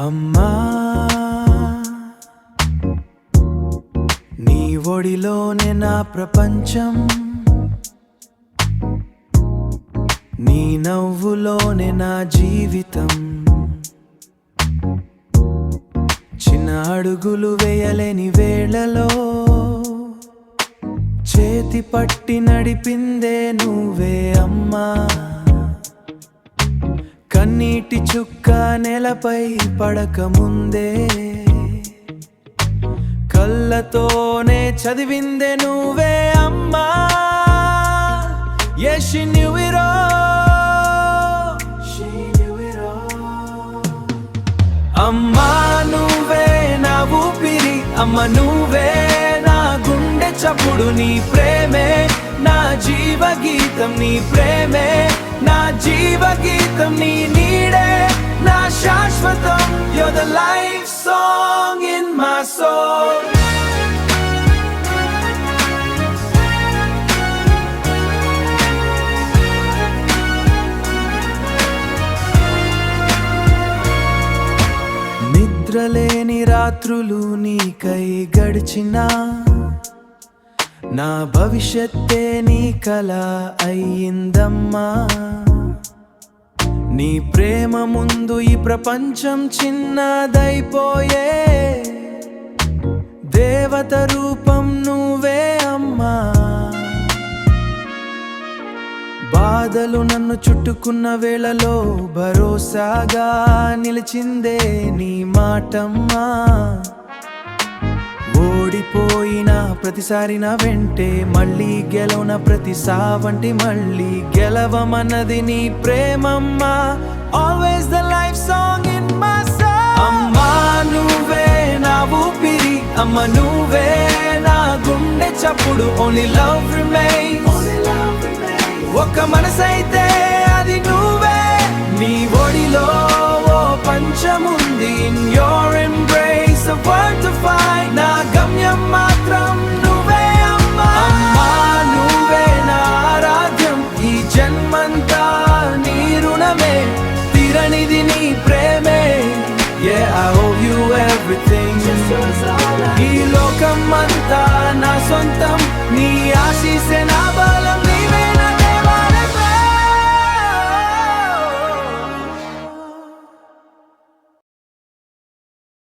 అమ్మా నీ ఒడిలోనే నా ప్రపంచం, నీ నవ్వులోనే నా జీవితం. చిన్న అడుగులు వేయలేని వేళలో చేతి పట్టి నడిపిందే నువ్వే అమ్మా. కన్నీటి చుక్క నేలపై పడక ముందే కళ్ళతోనే చదివిందే నువ్వే అమ్మా. Yeah, she knew it all. She knew it all. అమ్మా నువ్వే నా ఊపిరి, అమ్మ నువ్వే నా గుండె చప్పుడు. నీ ప్రేమే నా జీవగీతం, నీ ప్రేమే నా జీవగీతం. నీ నీడే నా శాశ్వతం. You're the life song in my soul. నిద్రలేని రాత్రులు నీకై గడిచినా, నా భవిష్యత్తే నీ కల అయ్యిందమ్మా. నీ ప్రేమ ముందు ఈ ప్రపంచం చిన్నదైపోయే. దేవత రూపం నువ్వే అమ్మా. బాధలు నన్ను చుట్టుకున్న వేళలో భరోసాగా నిలిచిందే నీ మాటమ్మా. ఓడిపోయిన ప్రతిసారి నా వెంటే మళ్ళీ గెలవన ప్రతి సావంటి మళ్ళీ గెలవమన్నది నీ ప్రేమమ్మా. Always the life song in my soul. అమ్మా నువ్వే నా ఊపిరి, అమ్మ నువ్వే నా గుండె చప్పుడు. Only love remains. ఒక్క మనసైతే అది నువ్వే. నీ ఒడిలో ఓ పంచముంది. In your